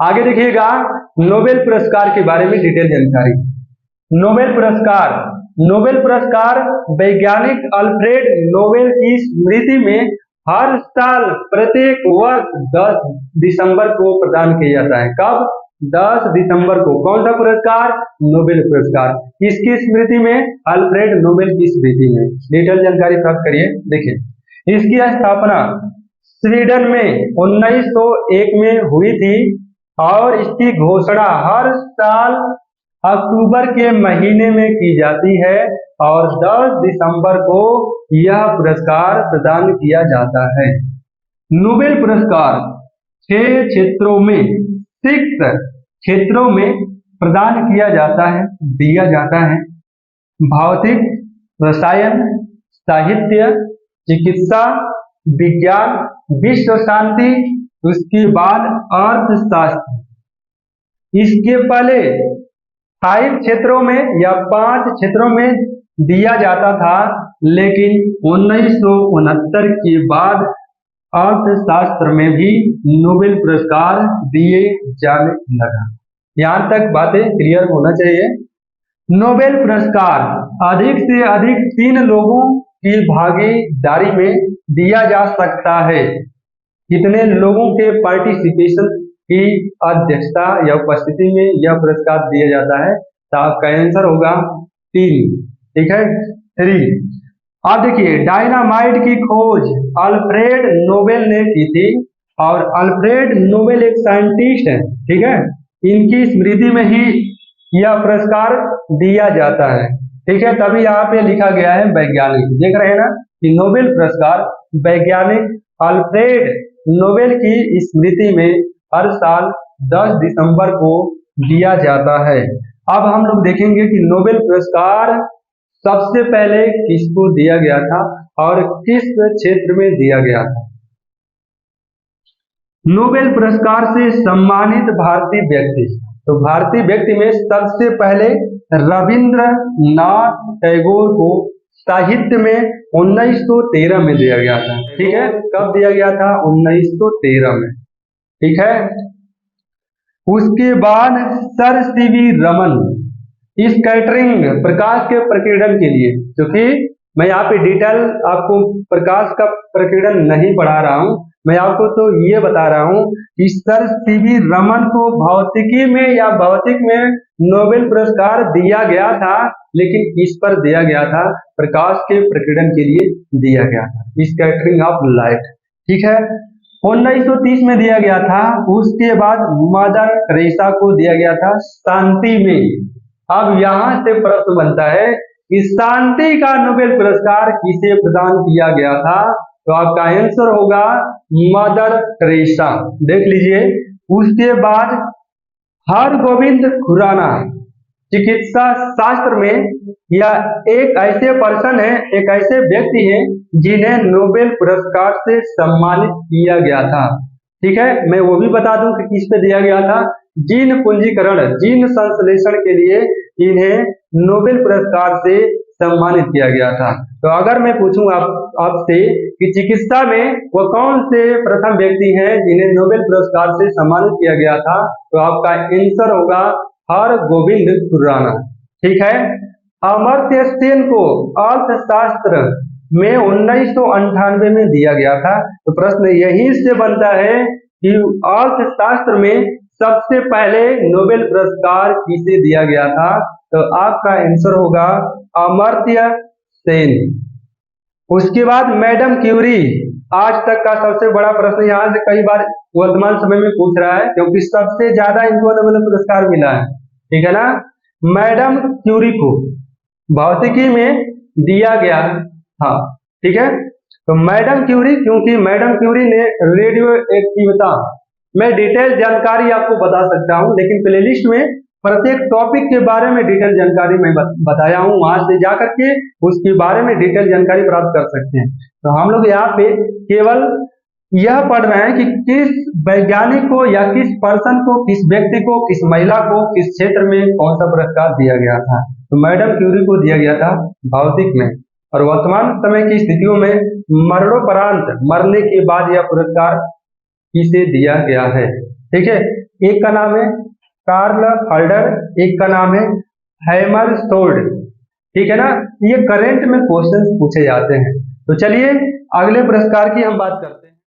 आगे देखिएगा नोबेल पुरस्कार के बारे में डिटेल जानकारी। नोबेल पुरस्कार वैज्ञानिक अल्फ्रेड नोबेल की स्मृति में हर साल प्रत्येक वर्ष 10 दिसंबर को प्रदान किया जाता है। कब? 10 दिसंबर को। कौन सा पुरस्कार? नोबेल पुरस्कार। किसकी स्मृति में? अल्फ्रेड नोबेल की स्मृति में। डिटेल जानकारी प्राप्त करिए। देखिए, इसकी स्थापना स्वीडन में 1901 में हुई थी और इसकी घोषणा हर साल अक्टूबर के महीने में की जाती है और 10 दिसंबर को यह पुरस्कार प्रदान किया जाता है। नोबेल पुरस्कार 6 क्षेत्रों में प्रदान किया जाता है, दिया जाता है। भौतिक, रसायन, साहित्य, चिकित्सा, विज्ञान, विश्व शांति, उसके बाद अर्थशास्त्र। इसके पहले 5 क्षेत्रों में या 5 क्षेत्रों में दिया जाता था, लेकिन 1969 के बाद अर्थशास्त्र में भी नोबेल पुरस्कार दिए जाने लगा। यहाँ तक बातें क्लियर होना चाहिए। नोबेल पुरस्कार अधिक से अधिक 3 लोगों की भागीदारी में दिया जा सकता है। कितने लोगों के पार्टिसिपेशन की अध्यक्षता या उपस्थिति में यह पुरस्कार दिया जाता है? तो आपका आंसर होगा 3। ठीक है, 3। अब देखिए, डायनामाइट की खोज अल्फ्रेड नोबेल ने की थी और अल्फ्रेड नोबेल एक साइंटिस्ट है। ठीक है, इनकी स्मृति में ही यह पुरस्कार दिया जाता है। ठीक है, तभी यहाँ पे लिखा गया है वैज्ञानिक। देख रहे हैं ना कि नोबेल पुरस्कार वैज्ञानिक अल्फ्रेड नोबेल की स्मृति में हर साल 10 दिसंबर को दिया जाता है। अब हम लोग देखेंगे कि नोबेल पुरस्कार सबसे पहले किसको दिया गया था और किस क्षेत्र में दिया गया था। नोबेल पुरस्कार से सम्मानित भारतीय व्यक्ति, तो भारतीय व्यक्ति में सबसे पहले रविंद्रनाथ टैगोर को साहित्य में 1913 में दिया गया था। ठीक है, कब दिया गया था? 1913 में। ठीक है, उसके बाद सर सीवी रमन स्कैटरिंग, प्रकाश के प्रकीर्णन के लिए, क्योंकि मैं यहाँ पे डिटेल आपको प्रकाश का प्रकीर्णन नहीं पढ़ा रहा हूँ, मैं आपको तो ये बता रहा हूँ कि सर सीवी रमन को भौतिकी में या भौतिक में नोबेल पुरस्कार दिया गया था, लेकिन किस पर दिया गया था? प्रकाश के प्रकीर्णन के लिए दिया गया था, स्कैटरिंग ऑफ लाइट। ठीक है, 1930 में दिया गया था। उसके बाद मदर टेरेसा को दिया गया था शांति में। अब यहाँ से प्रश्न बनता है कि शांति का नोबेल पुरस्कार किसे प्रदान किया गया था? तो आपका आंसर होगा मदर टेरेसा। देख लीजिए, उसके बाद हरगोविंद खुराना चिकित्सा शास्त्र में या एक ऐसे पर्सन है, एक ऐसे व्यक्ति हैं जिन्हें नोबेल पुरस्कार से सम्मानित किया गया था। ठीक है, मैं वो भी बता दूं कि किस पे दिया गया था। जीन पूंजीकरण, जीन संश्लेषण के लिए इन्हें नोबेल पुरस्कार से सम्मानित किया गया था। तो अगर मैं पूछूं आपसे कि चिकित्सा में वो कौन से प्रथम व्यक्ति हैं जिन्हें नोबेल पुरस्कार से सम्मानित किया गया था, तो आपका आंसर होगा हरगोविंद खुराना। ठीक है, अमर्त्य सेन को अर्थशास्त्र में 1998 में दिया गया था। तो प्रश्न यहीं से बनता है कि अर्थशास्त्र में सबसे पहले नोबेल पुरस्कार किसे दिया गया था? तो आपका आंसर होगा अमर्त्य सेन। उसके बाद मैडम क्यूरी, आज तक का सबसे बड़ा प्रश्न यहाँ से कई बार वर्तमान समय में पूछ रहा है, क्योंकि सबसे ज्यादा इनको नोबेल पुरस्कार मिला है। ठीक है ना, मैडम क्यूरी को भौतिकी में दिया गया था। ठीक है, तो मैडम क्यूरी, क्योंकि मैडम क्यूरी ने रेडियो एक्टिविटी, मैं डिटेल जानकारी आपको बता सकता हूं, लेकिन प्लेलिस्ट में प्रत्येक टॉपिक के बारे में डिटेल जानकारी मैं बताया हूं, वहां से जाकर के उसके बारे में डिटेल जानकारी प्राप्त कर सकते हैं। तो हम लोग यहाँ पे केवल यह पढ़ रहे हैं कि किस वैज्ञानिक को या किस पर्सन को, किस व्यक्ति को, किस महिला को किस क्षेत्र में कौन सा पुरस्कार दिया गया था। तो मैडम क्यूरी को दिया गया था भौतिक में, और वर्तमान समय की स्थितियों में मरणोपरांत, मरने के बाद यह पुरस्कार किसे दिया गया है। ठीक है, एक का नाम है कार्ल हल्डर, एक का नाम है हैमर सोल्ड। ठीक है ना, ये करंट में क्वेश्चन पूछे जाते हैं। तो चलिए अगले पुरस्कार की हम बात करते हैं।